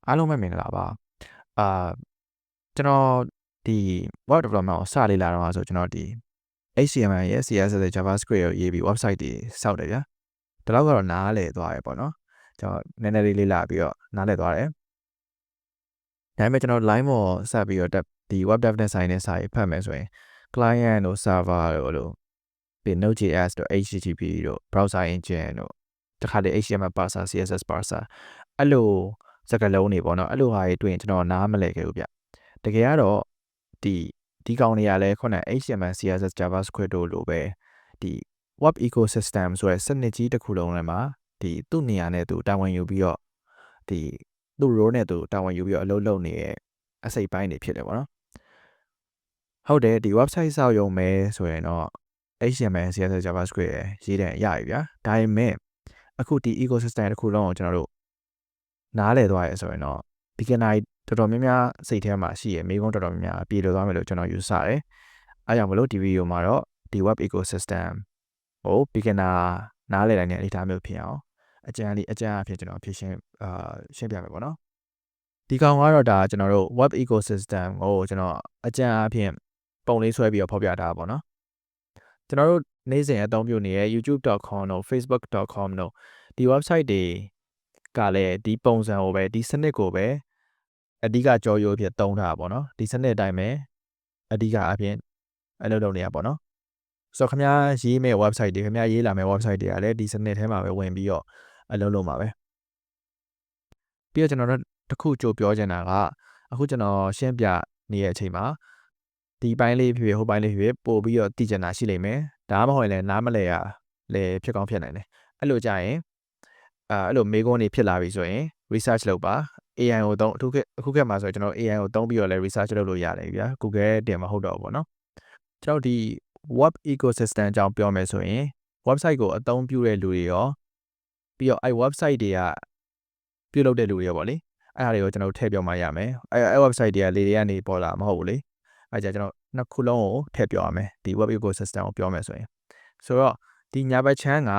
အားလုံးပဲမင်္ဂလာပါအာကျွန်တော်ဒီ web development ကိုစလေ့လာတော့ဆိုကျွန်တော်ဒီ HTML ရဲ့ CSS ရဲ့ JavaScript ကိုရေးပြီး website တွေစောက်တယ်ဗျာဒီလောက်ကတော့နားလည်သွားရပေါ့နော်ကျွန်တော်နည်းနည်းလေးလေ့လာပြီးတော့နားလည်သွားတယ်ဒါပေမဲ့ကျွန်တော် line ပေါ်ဆက်ပြီးတော့ဒီ web dev နဲ့ဆိုင်တဲ့စာရေးဖတ်မယ်ဆိုရင် client တို့ server တို့လို့ပြီး Node.js တို့ HTTP တို့ browser engine တို့တခါလေ HTML parser CSS parser အဲ့လိုစကားလုံးတွေပေါ့နော်အဲ့လိုဟာတွေတွေ့ရင်ကျွန်တော်နားမလည်ခဲ့ဘူးဗျတကယ်ကတော့ဒီကောင်တွေကလည်းခုန HTML CSS JavaScript တို့လိုပဲဒီ web ecosystem ဆိုတဲ့စနစ်ကြီးတစ်ခုလုံးထဲမှာဒီသူ့နေရာနဲ့သူတာဝန်ယူပြီးတော့ဒီသူ့ role နဲ့သူတာဝန်ယူပြီးတော့အလုပ်လုပ်နေတဲ့အစိပ်ပိုင်းတွေဖြစ်တယ်ပေါ့နော်ဟုတ်တယ်ဒီ website စောက်ရုံပဲဆိုရင်တော့ HTML CSS JavaScript ရေးတဲ့ရပြီဗျာဒါပေမဲ့အခုဒီ ecosystem တစ်ခုလုံးကိုကျွန်တော်တို့နားလည်သွားရဲဆိုရင်တော့ beginner တော်တော်များများစိတ်ထဲမှာရှိရမိကုန်းတော်တော်များများပြေလည်သွားမယ်လို့ကျွန်တော်ယူဆတယ်။အားကြောင့်မလို့ဒီဗီဒီယိုမှာတော့ဒီ web ecosystem ကို beginner နားလည်နိုင်တဲ့အနေအထားမျိုးဖြစ်အောင်အကြံအဖြစ်ကျွန်တော်ဖြည့်ရှင်းပြမယ်ပေါ့နော်။ဒီကောင်ကတော့ဒါကျွန်တော်တို့ web ecosystem ကိုကျွန်တော်အကြံအဖြစ်ပုံလေးဆွဲပြီးတော့ဖော်ပြထားတာပေါ့နော်။ကျွန်တော်တို့နေ့စဉ်အသုံးပြုနေတဲ့ youtube.com တို့ facebook.com တို့ဒီ website တွေကလည်းဒီပုံစံကိုပဲဒီစနစ်ကိုပဲအဓိကကြောရိုးဖြစ်သုံးထားတာပေါ့နော်ဒီစနစ်အတိုင်းပဲအဓိကအပြင်အလုပ်လုပ်နေရပါတော့ဆိုတော့ခင်ဗျားရေးမဲ့ website တွေခင်ဗျားရေးလာမဲ့ website တွေကလည်းဒီစနစ်ထဲမှာပဲဝင်ပြီးတော့အလုပ်လုပ်မှာပဲပြီးတော့ကျွန်တော်တို့တစ်ခုကြိုပြောချင်တာကအခုကျွန်တော်ရှင်းပြနေတဲ့အချိန်မှာဒီပိုင်းလေးဖြစ်ဟိုပိုင်းလေးဖြစ်ပို့ပြီးတော့တည်ကျင်တာရှိလိမ့်မယ်ဒါမှမဟုတ်ရင်လည်းနားမလဲရလေဖြစ်ကောင်းဖြစ်နိုင်တယ်အဲ့လိုကြရင်အဲ့လိုမေးခွန်းတွေဖြစ်လာပြီဆိုရင် research လုပ်ပါ AI ကိုသုံးအခုခေတ်မှာဆိုကျွန်တော် AI ကိုသုံးပြီးတော့လည်း research လုပ်လို့ရတယ်ဗျာ Google တင်မှာဟုတ်တော့ဘူးပေါ့နော်ကျွန်တော်ဒီ web ecosystem အကြောင်းပြောမယ်ဆိုရင် website ကိုအသုံးပြုတဲ့လူတွေရောပြီးတော့အဲ့ website တွေကပြုလုပ်တဲ့လူတွေရောပေါ့လေအဲ့ဒါတွေကိုကျွန်တော်ထည့်ပြောမှရမယ်အဲ့ website တွေကလေတွေကနေပေါ်လာမဟုတ်ဘူးလေအဲ့ကြကျွန်တော်နှစ်ခုလုံးကိုထည့်ပြောရမယ်ဒီ web ecosystem ကိုပြောမယ်ဆိုရင်ဆိုတော့ဒီညာဘက်ချမ်းက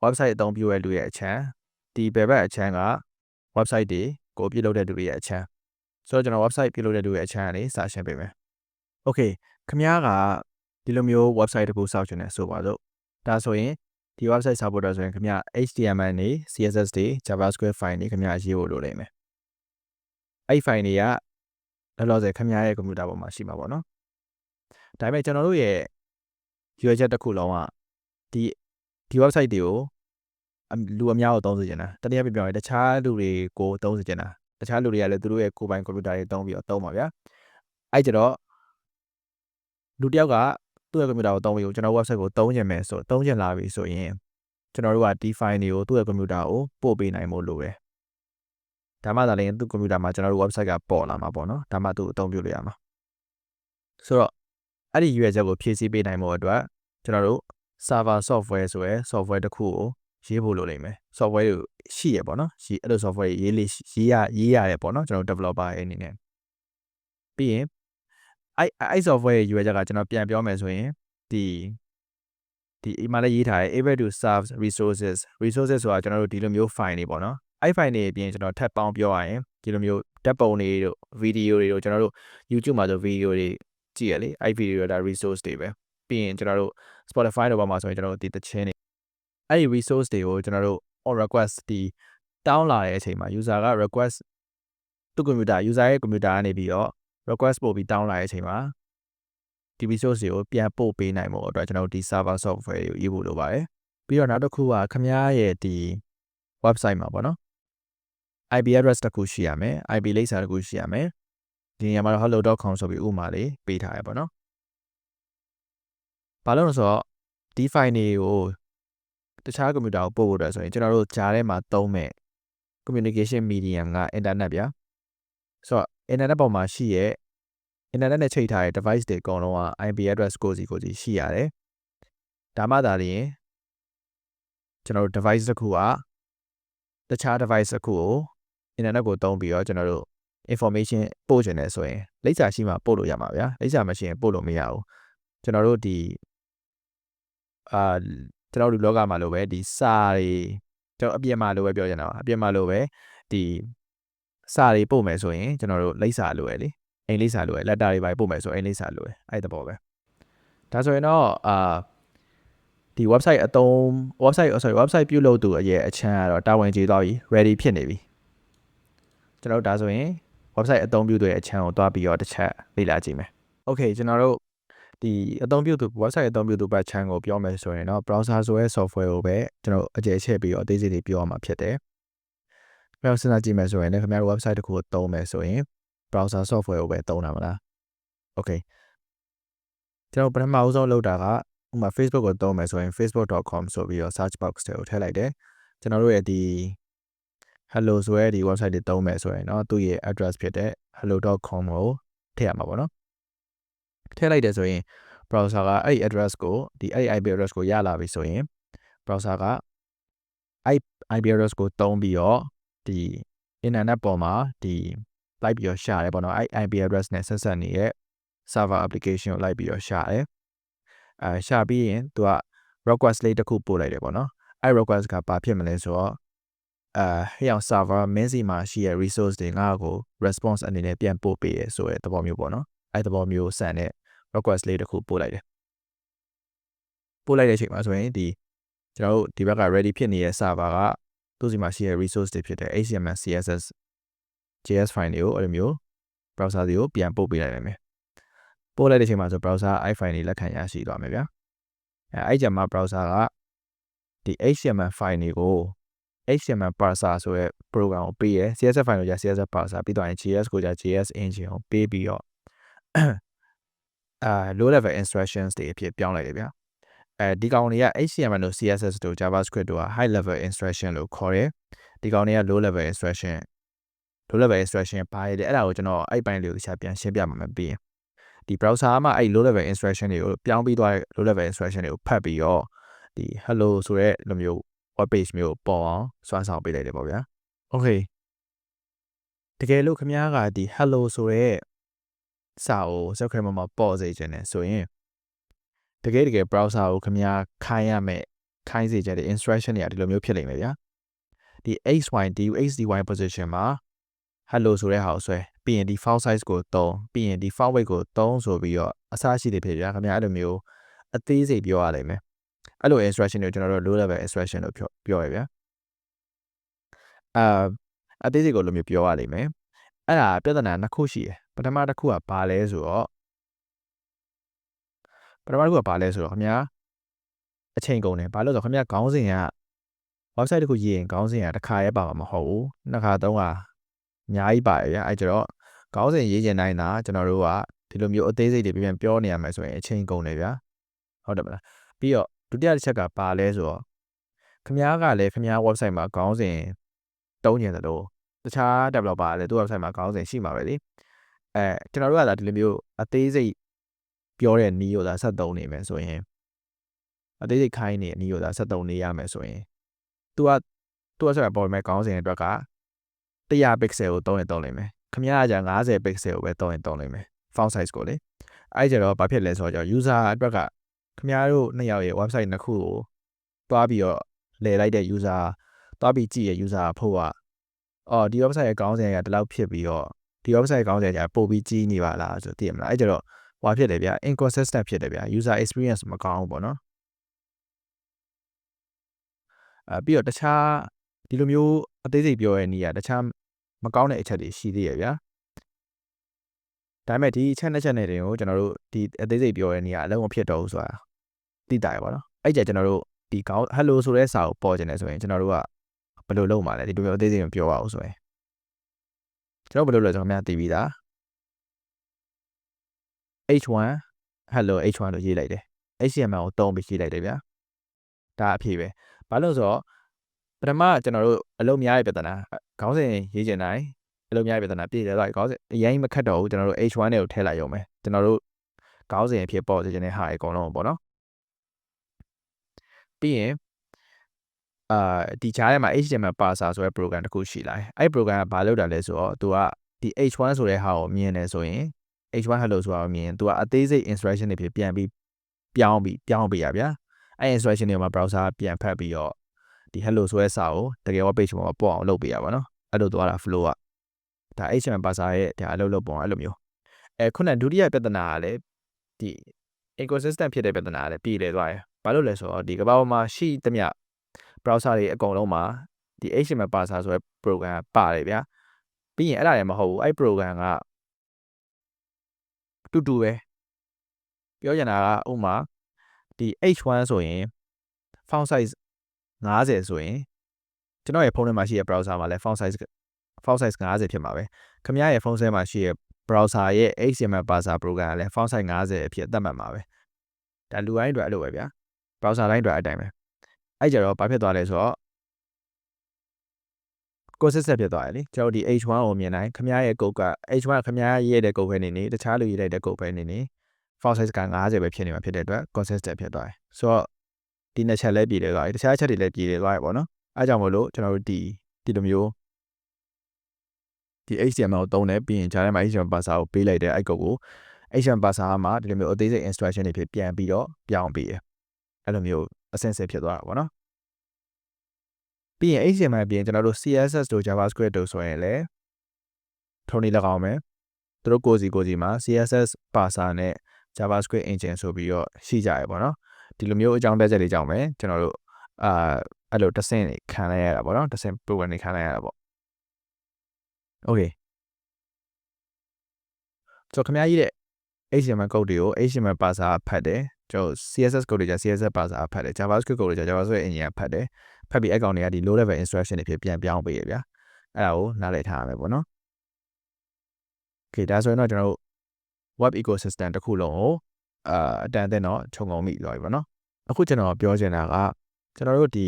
website အသုံးပြုတဲ့လူရဲ့အချမ်းဒီဘက်အချမ်းက website တွေကိုပြုလုပ်တဲ့လူတွေရဲ့အချမ်းဆိုတော့ကျွန်တော် website ပြုလုပ်တဲ့လူရဲ့အချမ်းကနေစရှင်းပေးမယ် Okay ခင်ဗျားကဒီလိုမျိုး website တစ်ခုစောက်ချင်တယ်ဆိုပါစို့ဒါဆိုရင်ဒီ website စောက်ဖို့တော့ဆိုရင်ခင်ဗျား HTML တွေ CSS တွေ JavaScript file တွေခင်ဗျားရေးဖို့လိုလိမ့်မယ်အဲ့ file တွေကလောလောဆယ်ခင်ဗျားရဲ့ computer ပေါ်မှာရှိမှာပေါ့နော်ဒါပေမဲ့ကျွန်တော်တို့ရဲ့ရွေးချက်တစ်ခုလုံးကဒီ website တွေကိုလူအများကိုသုံးစေချင်တာတနည်းအားဖြင့်ပြောရင်တခြားလူတွေကိုသုံးစေချင်တာတခြားလူတွေကလည်းသူတို့ရဲ့ကိုယ်ပိုင်ကွန်ပျူတာတွေသုံးပြီးတော့သုံးပါဗျာအဲ့ကြတော့လူတယောက်ကသူ့ရဲ့ကွန်ပျူတာကိုသုံးပြီးကျွန်တော် website ကိုသုံးချင်မယ်ဆိုသုံးချင်လာပြီဆိုရင်ကျွန်တော်တို့ကဒီ file တွေကိုသူ့ရဲ့ကွန်ပျူတာကိုပို့ပေးနိုင်ဖို့လိုတယ်ဒါမှသာလေသူ့ကွန်ပျူတာမှာကျွန်တော်တို့ website ကပေါ်လာမှာပေါ့နော်ဒါမှသူအသုံးပြုလို့ရမှာဆိုတော့အဲ့ဒီရွေးချက်ကိုဖြည့်ဆည်းပေးနိုင်ဖို့အတွက်ကျွန်တော်တို့ server software ဆိုရယ် software တစ်ခုကိုရေးဖို့လိုလိမ့်မယ် software ကိုရှိရပေါ့နော်အဲ့လို software ရေးရတယ်ပေါ့နော်ကျွန်တော် developer အနေနဲ့ပြီးရင်အဲ့ software ရဲ့ UI ကကျွန်တော်ပြန်ပြောမယ်ဆိုရင်ဒီမှာလည်းရေးထားတယ် able to serve resources ဆိုတာကျွန်တော်တို့ဒီလိုမျိုး file တွေပေါ့နော်အဲ့ file တွေအပြင်ကျွန်တော်ထပ်ပေါင်းပြောရရင်ဒီလိုမျိုးဓာတ်ပုံတွေတို့ video တွေတို့ကျွန်တော်တို့ YouTube မှာဆို video တွေကြည့်ရလေအဲ့ video တွေဒါ resource တွေပဲပြီးရင်ကျွန်တော်တို့ Spotify တို့ဘာမှဆိုရင်ကျွန်တော်တို့ဒီသချင်းတွေအဲ့ဒီ resource တွေကိုကျွန်တော်တို့ on request ဒီတောင်းလာတဲ့အချိန်မှာ user က request သူ့ computer user ရဲ့ computer ကနေပြီးတော့ request ပို့ပြီးတောင်းလာတဲ့အချိန်မှာဒီ resource တွေကိုပြန်ပို့ပေးနိုင်ဖို့အတွက်ကျွန်တော်တို့ဒီ server software ကိုရေးဖို့လိုပါတယ်ပြီးတော့နောက်တစ်ခုကခင်ဗျားရဲ့ဒီ website မှာပေါ့နော် IP address တစ်ခုရှိရမယ် IP လိပ်စာတစ်ခုရှိရမယ်ဒီနေရာမှာ hello.com ဆိုပြီးဥပမာလေးပေးထားရပါတော့ဘာလို့လဲဆိုတော့ဒီ file တွေကိုတခြားကွန်ပျူတာကိုပို့ဖို့အတွက်ဆိုရင်ကျွန်တော်တို့ဂျားထဲမှာသုံးမဲ့ communication medium က internet ဗျာဆိုတော့ internet ပေါ်မှာရှိရဲ့ internet နဲ့ချိတ်ထားတဲ့ device တွေအကုန်လုံးက IP address ကိုစီရှိရတယ်ဒါမှသာလျှင်ကျွန်တော်တို့ device တစ်ခုကတခြား device တစ်ခုကို internet ကိုသုံးပြီးတော့ကျွန်တော်တို့ information ပို့ချင်တယ်ဆိုရင်လိပ်စာရှိမှပို့လို့ရမှာဗျာလိပ်စာမရှိရင်ပို့လို့မရဘူးကျွန်တော်တို့ဒီကျွန်တော်တို့လောကမှာလိုပဲဒီစာတွေကျွန်တော်အပြင်မှာလိုပဲပြောချင်တာပါအပြင်မှာလိုပဲဒီ စာတွေပို့မယ်ဆိုရင်ကျွန်တော်တို့လိပ်စာလိုရယ်လေအိမ်လိပ်စာလိုရယ် letter တွေပါပို့မယ်ဆိုအိမ်လိပ်စာလိုရယ်အဲ့တဘောပဲဒါဆိုရင်တော့ဒီ website အသုံး website ပြုလုပ်သူအရဲ့အချမ်းကတော့တာဝန်ကျေသွားပြီ ready ဖြစ်နေပြီကျွန်တော်တို့ဒါဆိုရင် website အသုံးပြုသူရဲ့အချမ်းကိုတွားပြီးတော့တစ်ချက်လေ့လာကြည့်မယ် okay ကျွန်တော်တို့ဒီအသုံးပြုသူ website အသုံးပြုသူဘက်ချမ်းကိုပြောမယ်ဆိုရင်တော့ browser ဆိုတဲ့ software ကိုပဲကျွန်တော်အကျယ်ချဲ့ပြီးတော့အသေးစိတ်တွေပြောရမှာဖြစ်တယ်။ကျွန်တော်စဉ်းစားကြည့်မယ်ဆိုရင်လည်းခင်ဗျားတို့ website တစ်ခုကိုသုံးမယ်ဆိုရင် browser software ကိုပဲသုံးတာမလား။ Okay ကျွန်တော်ပထမအဆုံးလုပ်တာကဥပမာ Facebook ကိုသုံးမယ်ဆိုရင် facebook.com ဆိုပြီးတော့ search box တွေကိုထည့်လိုက်တယ်။ကျွန်တော်တို့ရဲ့ဒီ hello ဆိုတဲ့ဒီ website တွေသုံးမယ်ဆိုရင်တော့သူ့ရဲ့ address ဖြစ်တဲ့ hello.com ကိုထည့်ရမှာပေါ့နော်။ထည့်လိုက်တယ်ဆိုရင် browser ကအဲ့ address ကိုအဲ့ IP address ကိုရလာပြီဆိုရင် browser ကအဲ့ IP address ကိုသုံးပြီးတော့ဒီ internet ပေါ်မှာဒီလိုက်ပြီးတော့ရှာတယ်ပေါ့နော်အဲ့ IP address နဲ့ဆက်ဆက်နေတဲ့ server application ကိုလိုက်ပြီးတော့ရှာတယ်ရှာပြီးရင်သူက request လေးတစ်ခုပို့လိုက်တယ်ပေါ့နော်အဲ့ request ကဘာဖြစ်မလဲဆိုတော့ဟိအောင် server မင်းစီမှာရှိတဲ့ resource တွေငါ့ကို response အနေနဲ့ပြန်ပို့ပေးရဆိုတဲ့သဘောမျိုးပေါ့နော်အဲ့သဘောမျိုးဆန်တဲ့ request လေးတစ်ခုပို့လိုက်တယ်ပို့လိုက်တဲ့အချိန်မှာဆိုရင်ဒီကျွန်တော်တို့ဒီဘက်က ready ဖြစ်နေတဲ့ server ကသူ့စီမှာရှိတဲ့ resource တွေဖြစ်တဲ့ HTML CSS JS file တွေကိုအဲ့လိုမျိုး browser တွေကိုပြန်ပို့ပေးလိုက်နိုင်မယ်ပို့လိုက်တဲ့အချိန်မှာဆို browser i file တွေလက်ခံရရှိသွားမယ်ဗျာအဲ့ကြမှာ browser ကဒီ HTML file တွေကို HTML parser ဆိုတဲ့ program ကိုပေးရယ် CSS file ကိုကြာ CSS parser ပြီးတော့ရင် JS ကိုကြာ JS engine ကိုပေးပြီးတော့low level instructions တွေအဖြစ်ပြောင်းလိုက်တယ်ဗျာဒီကောင်တွေက HTML တို့ CSS တို့ JavaScript တို့က high level instruction လို့ခေါ်တယ်ဒီကောင်တွေက low level instruction ဘာလဲအဲ့ဒါကိုကျွန်တော်အဲ့ပိုင်းလေးကိုတခြားပြန်ရှင်းပြမှာမယ်ပြီးရင်ဒီ browser မှာအဲ့ low level instruction တွေကိုပြောင်းပြီးသွားတဲ့ low level instruction တွေကိုဖတ်ပြီးတော့ဒီ hello ဆိုတဲ့လိုမျိုး web page မျိုးပေါ်အောင်စွမ်းဆောင်ပေးလိုက်တယ်ပေါ့ဗျာ okay တကယ်လို့ခင်ဗျားကဒီ hello ဆိုတဲ့စာကိုစက်ခွဲမှာပေါ်စေခြင်းနဲ့ဆိုရင်တကယ် browser ကိုခင်ဗျားခိုင်းရမယ်ခိုင်းစေချင်တဲ့ instruction တွေကဒီလိုမျိုးဖြစ်လိမ့်မယ်ဗျာဒီ xy position မှာ hello ဆိုတဲ့ဟာကိုဆွဲပြီးရင်ဒီ file size ကို3ပြီးရင်ဒီ file weight ကို3ဆိုပြီးတော့အစားရှိတယ်ဖြစ်ဗျာခင်ဗျာအဲ့လိုမျိုးအသေးစိတ်ပြောရလိမ့်မယ်အဲ့လို instruction ကိုကျွန်တော်တို့ low level instruction လို့ပြောရဗျာအသေးစိတ်ကိုလိုမျိုးပြောရလိမ့်မယ်အဲ့ဒါပြဿနာနှစ်ခုရှိတယ်ပထမတစ်ခုကဘာလဲဆိုတော့ခင်ဗျာအချိန်ကုန်တယ်ဘာလို့ဆိုတော့ခင်ဗျာခေါင်းစဉ်က website တစ်ခုရေးရင်ခေါင်းစဉ်ကတစ်ခါရဲပါမှာမဟုတ်ဘူးနှစ်ခါသုံးခါအများကြီးပါတယ်ဗျာအဲ့ကျတော့ခေါင်းစဉ်ရေးချင်တိုင်းသာကျွန်တော်တို့ကဒီလိုမျိုးအသေးစိတ်တွေပြန်ပြောနေရမယ်ဆိုရင်အချိန်ကုန်တယ်ဗျာဟုတ်တယ်မလားပြီးတော့ဒုတိယတစ်ချက်ကပါလဲဆိုတော့ခင်ဗျားကလည်းခင်ဗျား website မှာခေါင်းစဉ်တုံးနေတယ်လို့တခြား developer လည်းသူ့ website မှာခေါင်းစဉ်ရှိမှာပဲလေကျွန်တော်တို့ကဒါဒီလိုမျိုးအသေးစိတ်ပြောတဲ့နည်းကိုသာဆက်သုံးနေမယ်ဆိုရင်အသေးစိတ်ခိုင်းနေနည်းကိုသာဆက်သုံးနေရမယ်ဆိုရင်သူကဆက်ပေါ်မဲ့ခေါင်းစဉ်အတွက်က100 pixel ကိုသုံးလိမ့်မယ်ခင်ဗျားကじゃ50 pixel ကိုပဲသုံးလိမ့်မယ် font size ကိုလေအဲ့ကြတော့ဘာဖြစ်လဲဆိုတော့ user အတွက်ကခင်ဗျားတို့နှစ်ယောက်ရဲ့ website နှစ်ခုကိုတွားပြီးတော့လည်လိုက်တဲ့ user တွားပြီးကြည့်ရဲ့ user ဖို့ကဒီ website ရဲ့ခေါင်းစဉ်ကဒီလောက်ဖြစ်ပြီးတော့ဒီ website ခေါင်းစဉ်ကပို့ပြီးကြီးနေပါလားဆိုသိရမလားအဲ့ကြတော့ဟွာဖြစ်တယ်ဗျာ inconsistent ဖြစ်တယ်ဗျာ user experience မကောင်းဘူးပေါ့နော်ပြီးတော့တခြားဒီလိုမျိုးအသေးစိတ်ပြောရတဲ့နေရာတခြားမကောင်းတဲ့အချက်တွေရှိသေးရဗျာဒါပေမဲ့ဒီအချက်နှစ်ချက်နဲ့တင်ကိုကျွန်တော်တို့ဒီအသေးစိတ်ပြောရတဲ့နေရာအလုံးမဖြစ်တော့ဘူးဆိုတာသိတာရပါတော့အဲ့ကြကျွန်တော်တို့ဒီကောင်း hello ဆိုတဲ့စာကိုပေါ်ကျင်တယ်ဆိုရင်ကျွန်တော်တို့ကဘယ်လိုလုပ်မှာလဲဒီလိုမျိုးအသေးစိတ်မပြောရအောင်ဆိုရင်ကျွန်တော်ဘယ်လိုလဲဆိုတော့ခင်ဗျာသိပြီးသား h1 hello h1 လို့ရေးလိုက်တယ် HTML ကိုသုံးပြီးရေးလိုက်တယ်ဗျာဒါအဖြစ်ပဲဘာလို့ဆိုတော့ပထမကျွန်တော်တို့အလုံးများရဲ့ပြဿနာခေါင်းစဉ်ရေးချင်တိုင်းအလုံးများရဲ့ပြဿနာပြည့်တယ်ဆိုတော့ခေါင်းစဉ်အရင်မခတ်တော့ဘူးကျွန်တော်တို့ h1 နဲ့ကိုထည့်လိုက်ရုံပဲကျွန်တော်တို့ခေါင်းစဉ်အဖြစ်ပေါ်စေချင်တဲ့ဟာအကုန်လုံးပေါ့နော်ပြီးရင်ဒီကြားထဲမှာ HTML parser ဆိုတဲ့ program တစ်ခုရှိလာတယ်အဲ့ program ကဘာလုပ်တာလဲဆိုတော့သူကဒီ h1 ဆိုတဲ့ဟာကိုမြင်တယ်ဆိုရင် h1 hello ဆိုတာကိုမြင်သူကအသေးစိတ် instruction တွေဖြစ်ပြန်ပြီးပြောင်းပေးရဗျာအဲ့ instruction တွေမှာ browser ပြန်ဖတ်ပြီးတော့ဒီ hello ဆိုတဲ့စာကိုတကယ် web page မှာပေါ်အောင်လုပ်ပေးရပါတော့အဲ့လိုသွားတာ flow က ဒါ HTML parser ရဲ့ဒါအလုပ်လုပ်ပုံအဲ့လိုမျိုးခုနဒုတိယပြဿနာကလည်းဒီ inconsistent ဖြစ်တဲ့ပြဿနာကလည်းပြည်လေသွားတယ်ဘာလို့လဲဆိုတော့ဒီကမ္ဘာပေါ်မှာရှိသမျှ browser တွေအကုန်လုံးမှာဒီ HTML parser ဆိုတဲ့ program ပါတယ်ဗျာပြီးရင်အဲ့ဒါလည်းမဟုတ်ဘူးအဲ့ program ကတူတူပဲပြောချင်တာကဥပမာဒီ H1 ဆိုရင် font size 50ဆိုရင်ကျွန်တော်ရဲ့ဖုန်းထဲမှာရှိတဲ့ browser မှာလည်း font size 50ဖြစ်မှာပဲခင်ဗျားရဲ့ဖုန်းထဲမှာရှိတဲ့ browser ရဲ့ HTML parser program ကလည်း font size 50အဖြစ်သတ်မှတ်မှာပဲဒါလူတိုင်းအတွက်အဲ့လိုပဲဗျာ browser တိုင်းအတွက်အတိုင်းပဲအဲ့ကြတော့ဘာဖြစ်သွားလဲဆိုတော့ consistent ဖြစ်သွားတယ်လေကျွန်တော်ဒီ H1 ကိုမြင်တိုင်းခင်ဗျားရဲ့ code က H1 ကခင်ဗျားရေးတဲ့ code ပဲနေတခြားလူရေးလိုက်တဲ့ code ပဲနေfont size က50ပဲဖြစ်နေမှာဖြစ်တဲ့အတွက် consistent ဖြစ်သွားတယ်ဆိုတော့ဒီနှစ်ချက်လည်းပြည်တယ်သွားတယ်တခြားချက်တွေလည်းပြည်တယ်သွားတယ်ပေါ့နော်အဲကြောင့်မို့လို့ကျွန်တော်တို့ဒီလိုမျိုးဒီ HTML ကိုသုံးတယ်ပြီးရင်ဂျာထဲမှာ HTML parser ကိုပေးလိုက်တဲ့အဲ့ code ကို HTML parser မှာဒီလိုမျိုးအသေးစိတ် instruction တွေဖြစ်ပြန်ပြီးတော့ပြောင်းပေးတယ်အဲ့လိုမျိုးအဆင့်ဆင့်ဖြစ်သွားတာပေါ့နော်ပြီးရင် HTML ပြင်ကျွန်တော်တို့ CSS တို့ JavaScript တို့ဆိုရင်လည်းထုံးနေ၎င်းမယ်သူတို့ကိုစီမှာ CSS parser နဲ့ JavaScript engine ဆိုပြီးတော့ရှိကြရပေါ့နော်ဒီလိုမျိုးအကြောင်းပြချက်တွေကြောင့်ပဲကျွန်တော်တို့အဲ့လိုတစ်ဆင့်ခံလိုက်ရတာပေါ့နော်တစ်ဆင့် program တွေခံလိုက်ရတာပေါ့ Okay ဆိုတော့ခင်ဗျားကြီးတဲ့ HTML code တွေကို HTML parser ဖတ်တယ်ကျွန်တော် CSS code တွေကြ CSS parser ဖတ်တယ် JavaScript code တွေကြ JavaScript engine ဖတ်တယ်ဖတ်ပြီးအကောင်တွေကဒီ low level instruction တွေဖြစ်ပြန်ပြောင်းပေးရဗျာအဲ့ဒါကိုနားလည်ထားရမယ်ပေါ့နော် Okay ဒါဆိုရင်တော့ကျွန်တော်တို့ web ecosystem တစ်ခုလုံးကိုအတန်အသင့်တော့ခြုံငုံမိသွားပြီပေါ့နော်အခုကျွန်တော်ပြောချင်တာကကျွန်တော်တို့ဒီ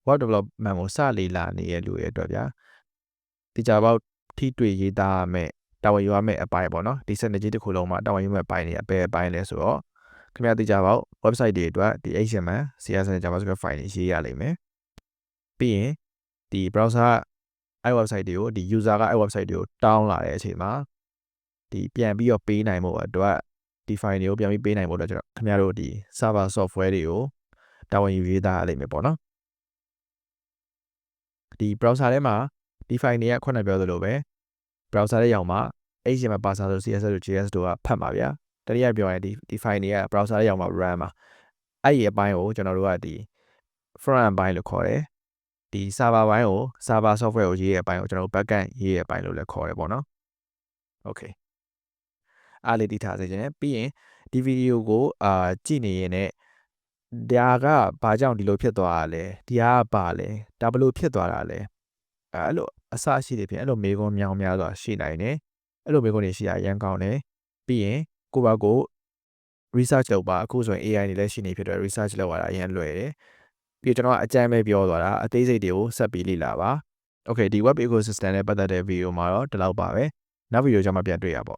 web development ကိုစလေ့လာနေတဲ့လူတွေအတွက်ဗျာဒီကြပေါက်ထိတွေ့ရေးသားရမယ်တာဝန်ယူရမယ်အပိုင်းပေါ့နော်ဒီစနစ်ကြီးတစ်ခုလုံးမှာတာဝန်ယူရမယ်အပိုင်းတွေအပဲအပိုင်းလဲဆိုတော့ခင်ဗျားသိကြပေါက် website တွေအတွက်ဒီ HTML CSS နဲ့ JavaScript file တွေရေးရလိမ့်မယ်ပြီးရင်ဒီ browser အဲ့ website တွေကိုဒီ user ကအဲ့ website တွေကိုတောင်းလာတဲ့အချိန်မှာဒီပြန်ပြီးတော့ပေးနိုင်ဖို့အတွက်ဒီ file တွေကိုပြန်ပြီးပေးနိုင်ဖို့အတွက်ကျွန်တော်ခင်ဗျားတို့ဒီ server software တွေကိုတာဝန်ယူရေးသားရလိမ့်မယ်ပေါ့နော်ဒီ browser ထဲမှာဒီ file တွေကခုနပြောသလိုပဲ browser ထဲရောက်မှာ HTML parser ဆို CSS ဆို JS တို့ကဖတ်မှာဗျာတတိယပြောရင်ဒီ file တွေက browser ထဲရောက်မှာ run မှာအဲ့ဒီအပိုင်းကိုကျွန်တော်တို့ကဒီ front end ဘိုင်းလို့ခေါ်တယ်ဒီ server ဘိုင်းကို server software ကိုရေးတဲ့အပိုင်းကိုကျွန်တော်တို့ backend ရေးတဲ့အပိုင်းလို့လည်းခေါ်တယ်ပေါ့နော် Okay အားလေးတည်ထားစေချင်တယ်ပြီးရင်ဒီဗီဒီယိုကိုကြည့်နေရင်လည်းဒါကဘာကြောင့်ဒီလိုဖြစ်သွားတာလဲဒီကဘာလဲဒါဘလို့ဖြစ်သွားတာလဲအဲ့လိုအစရှိတယ်ဖြစ်အဲ့လိုမေးခွန်းမြောင်းများစွာရှိနိုင်တယ်အဲ့လိုမေးခွန်းတွေရှိရရန်ကောင်းတယ်ပြီးရင်ကိုပါကို research လုပ်ပါအခုဆိုရင် AI တွေလည်းရှိနေဖြစ်တော့ research လုပ်ရတာအရင်လွယ်တယ်ပြီးကျွန်တော်ကအကြမ်းပဲပြောသွားတာအသေးစိတ်တွေကိုဆက်ပြီးလေ့လာပါ Okay ဒီ web ecosystem နဲ့ပတ်သက်တဲ့ဗီဒီယိုမှာတော့ဒီလောက်ပါပဲနောက်ဗီဒီယိုကျမှပြန်တွေ့ရပါ